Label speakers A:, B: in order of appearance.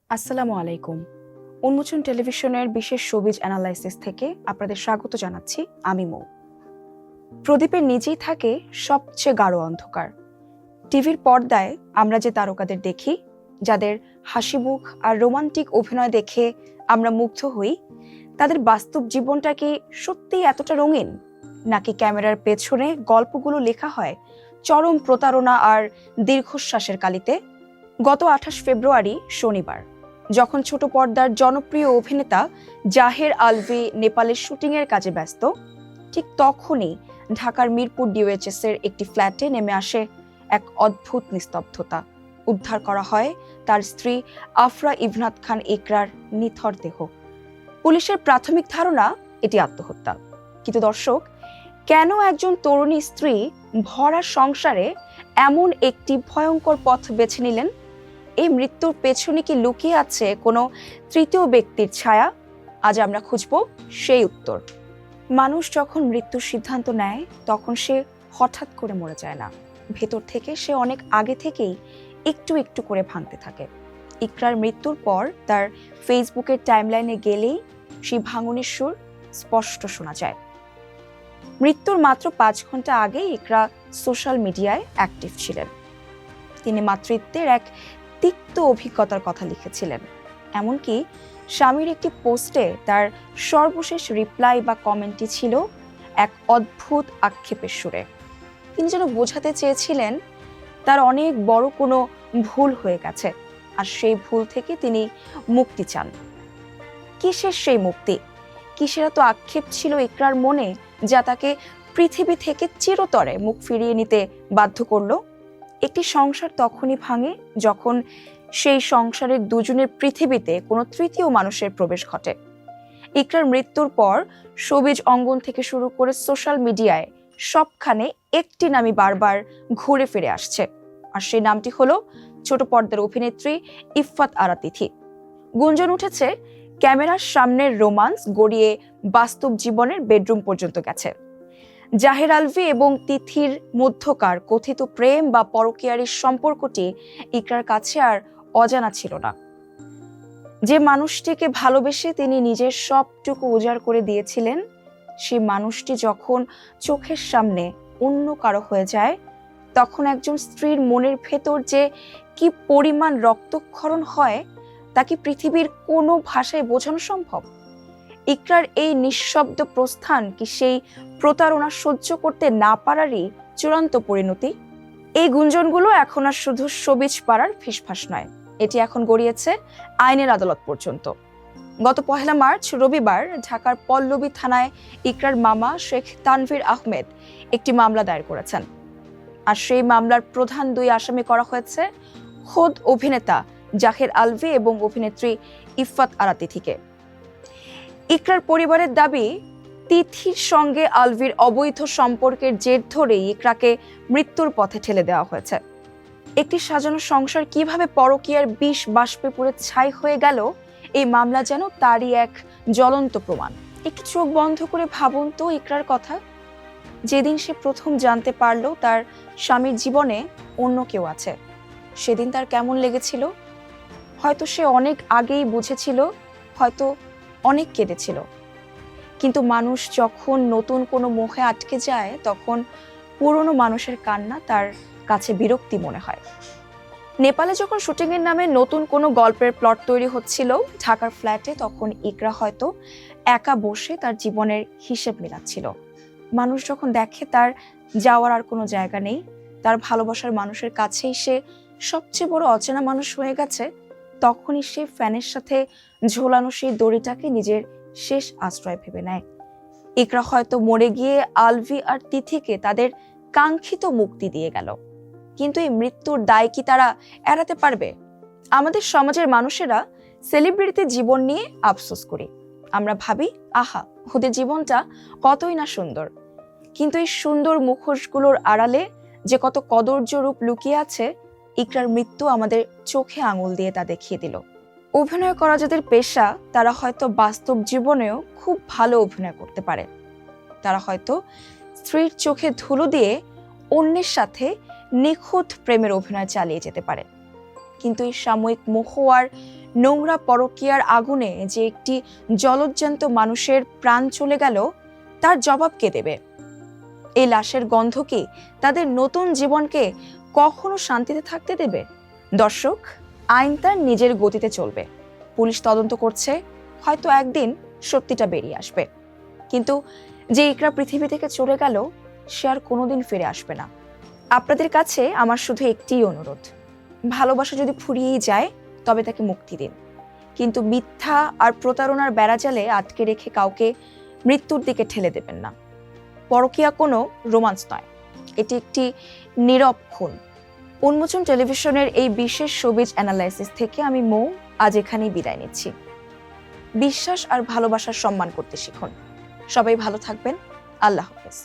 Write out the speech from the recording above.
A: আসসালামু আলাইকুম। উন্মোচন টেলিভিশনের বিশেষ শোবিজ অ্যানালাইসিস থেকে আপনাদের স্বাগত জানাচ্ছি আমি মৌ। প্রদীপের নিচেই থাকে সবচেয়ে গাঢ় অন্ধকার। টিভির পর্দায় আমরা যে তারকাদের দেখি, যাদের হাসিমুখ আর রোমান্টিক অভিনয় দেখে আমরা মুগ্ধ হই, তাদের বাস্তব জীবনটা কি সত্যিই এতটা রঙিন, নাকি ক্যামেরার পেছনে গল্পগুলো লেখা হয় চরম প্রতারণা আর দীর্ঘশ্বাসের কালিতে? গত 28 ফেব্রুয়ারি শনিবার, যখন ছোট পর্দার জনপ্রিয় অভিনেতা জাহের আলভি নেপালের শুটিংয়ের কাজে ব্যস্ত, ঠিক তখনই ঢাকার মিরপুর ডিওএইচএস এর একটি ফ্ল্যাটে নেমে আসে এক অদ্ভুত নিস্তব্ধতা। উদ্ধার করা হয় তার স্ত্রী আফরা ইভনাত খান ইকরার নিথর দেহ। পুলিশের প্রাথমিক ধারণা এটি আত্মহত্যা। কিন্তু দর্শক, কেন একজন তরুণী স্ত্রী ভরা সংসারে এমন একটি ভয়ঙ্কর পথ বেছে নিলেন? এই মৃত্যুর পেছনে কি লুকিয়ে আছে কোনো তৃতীয় ব্যক্তির ছায়া? আজ আমরা খুঁজব সেই উত্তর। মানুষ যখন মৃত্যুর সিদ্ধান্ত নেয়, তখন সে হঠাৎ করে মরে যায় না। ভেতর থেকে সে অনেক আগে থেকেই একটু একটু করে ভাঙতে থাকে। ইকরার মৃত্যুর পর তার ফেসবুকের টাইমলাইনে গেলেই সেই ভাঙনের সুর স্পষ্ট শোনা যায়। মৃত্যুর মাত্র 5 ঘন্টা আগে ইকরা সোশ্যাল মিডিয়ায় অ্যাক্টিভ ছিলেন। তিনি মাতৃত্বের এক তিক্ত অভিজ্ঞতার কথা লিখেছিলেন। এমনকি স্বামীর একটি পোস্টে তার সর্বশেষ রিপ্লাই বা কমেন্টটি ছিল এক অদ্ভুত আক্ষেপের সুরে। তিনি যেন বোঝাতে চেয়েছিলেন তার অনেক বড় কোনো ভুল হয়ে গেছে, আর সেই ভুল থেকে তিনি মুক্তি চান। কিসের সেই মুক্তি? কিসের এত আক্ষেপ ছিল ইকরার মনে, যা তাকে পৃথিবী থেকে চিরতরে মুখ ফিরিয়ে নিতে বাধ্য করলো? একটি সংসার তখনই ভাঙে যখন সেই সংসারের দুজনের পৃথিবীতে কোনো তৃতীয় মানুষের প্রবেশ ঘটে। ইকরার মৃত্যুর পর শোবিজ অঙ্গন থেকে শুরু করে সোশ্যাল মিডিয়ায় সবখানে একটি নামই বারবার ঘুরে ফিরে আসছে, আর সেই নামটি হলো ছোট পর্দার অভিনেত্রী ইফফাত আরা তিথি। গুঞ্জন উঠেছে ক্যামেরার সামনের রোমান্স গড়িয়ে বাস্তব জীবনের বেডরুম পর্যন্ত গেছে। জাহের আলভি এবং তিথির মধ্যকার কথিত প্রেম বা পরকীয়ারির সম্পর্কটি ইকরার কাছে আর অজানা ছিল না। যে মানুষটিকে ভালোবেসে তিনি নিজের সবটুকু উজাড় করে দিয়েছিলেন, সেই মানুষটি যখন চোখের সামনে অন্য কারো হয়ে যায়, তখন একজন স্ত্রীর মনের ভেতর যে কি পরিমাণ রক্তক্ষরণ হয়, তা কি পৃথিবীর কোনো ভাষায় বোঝানো সম্ভব? ইকরার এই নিঃশব্দ প্রস্থান কি সেই প্রতারণা সহ্য করতে না পারারই চূড়ান্ত পরিণতি? এই গুঞ্জনগুলো এখন আর শুধু শোবিজ পাড়ার ফিসফাস নয়, এটি এখন গড়িয়েছে আইনের আদালত পর্যন্ত। গত 1 মার্চ রবিবার ঢাকার পল্লবী থানায় ইকরার মামা শেখ তানভীর আহমেদ একটি মামলা দায়ের করেছেন, আর সেই মামলার প্রধান 2 আসামি করা হয়েছে খোদ অভিনেতা জাহের আলভি এবং অভিনেত্রী ইফফাত আরা তিথিকে। ইকরার পরিবারের দাবি, তিথির সঙ্গে আলভির অবৈধ সম্পর্কের জের ধরেই ইকরাকে মৃত্যুর পথে ঠেলে দেওয়া হয়েছে। একটি সাজানো সংসার কিভাবে পরকীয়ার বিষ বাষ্পে পুড়ে ছাই হয়ে গেল, এই মামলা যেন তারই এক জ্বলন্ত প্রমাণ। একটু চোখ বন্ধ করে ভাবুন তো ইকরার কথা। যেদিন সে প্রথম জানতে পারলো তার স্বামীর জীবনে অন্য কেউ আছে, সেদিন তার কেমন লেগেছিল? হয়তো সে অনেক আগেই বুঝেছিল, হয়তো অনেক কেঁদেছিল। কিন্তু মানুষ যখন নতুন কোনো মোহে আটকে যায়, তখন পুরনো মানুষের কান্না তার কাছে বিরক্তি মনে হয়। নেপালে যখন শুটিংয়ের নামে নতুন কোনো গল্পের প্লট তৈরি হচ্ছিল ঢাকার ফ্ল্যাটে, তখন ইকরা হয়তো একা বসে তার জীবনের হিসেব মেলাচ্ছিল। মানুষ যখন দেখে তার যাওয়ার আর কোনো জায়গা নেই, তার ভালোবাসার মানুষের কাছেই সে সবচেয়ে বড় অচেনা মানুষ হয়ে গেছে, তখনই সে ফ্যানের সাথে ঝোলানো সেই দড়িটাকে নিজের শেষ আশ্রয় ভেবে নেয়। ইকরা হয়তো মরে গিয়ে আলভি আর তিথিকে তাদের কাঙ্ক্ষিত মুক্তি দিয়ে গেল, কিন্তু এই মৃত্যুর দায় কি তারা এড়াতে পারবে? আমাদের সমাজের মানুষেরা সেলিব্রিটিদের জীবন নিয়ে আফসোস করি। আমরা ভাবি, আহা, ওদের জীবনটা কতই না সুন্দর। কিন্তু এই সুন্দর মুখোশগুলোর আড়ালে যে কত কদর্য রূপ লুকিয়ে আছে, ইকরার মৃত্যু আমাদের চোখে আঙুল দিয়ে তা দেখিয়ে দিল। অভিনয় করা যাদের পেশা, তারা হয়তো বাস্তব জীবনেও খুব ভালো অভিনয় করতে পারে। তারা হয়তো স্ত্রীর চোখে ধুলো দিয়ে অন্যের সাথে নিখুঁত প্রেমের অভিনয় চালিয়ে যেতে পারে। কিন্তু এই সাময়িক মোহ আর নোংরা পরকীয়ার আগুনে যে একটি জলজ্যান্ত মানুষের প্রাণ চলে গেল, তার জবাব কে দেবে? এই লাশের গন্ধ কি তাদের নতুন জীবনকে কখনো শান্তিতে থাকতে দেবে? দর্শক, আইন তার নিজের গতিতে চলবে। পুলিশ তদন্ত করছে, হয়তো একদিন সত্যিটা বেরিয়ে আসবে। কিন্তু যে ইকরা পৃথিবী থেকে চলে গেল, সে আর কোনোদিন ফিরে আসবে না। আপনাদের কাছে আমার শুধু একটিই অনুরোধ, ভালোবাসা যদি ফুরিয়েই যায় তবে তাকে মুক্তি দিন, কিন্তু মিথ্যা আর প্রতারণার বেড়াজালে আটকে রেখে কাউকে মৃত্যুর দিকে ঠেলে দেবেন না। পরকীয়া কোনো রোমান্স নয়, এটি একটি নীরব খুন। উন্মোচন টেলিভিশনের এই বিশেষ শোবিজ অ্যানালাইসিস থেকে আমি মৌ আজ এখানেই বিদায় নিচ্ছি। বিশ্বাস আর ভালোবাসার সম্মান করতে শিখুন। সবাই ভালো থাকবেন। আল্লাহ হাফেজ।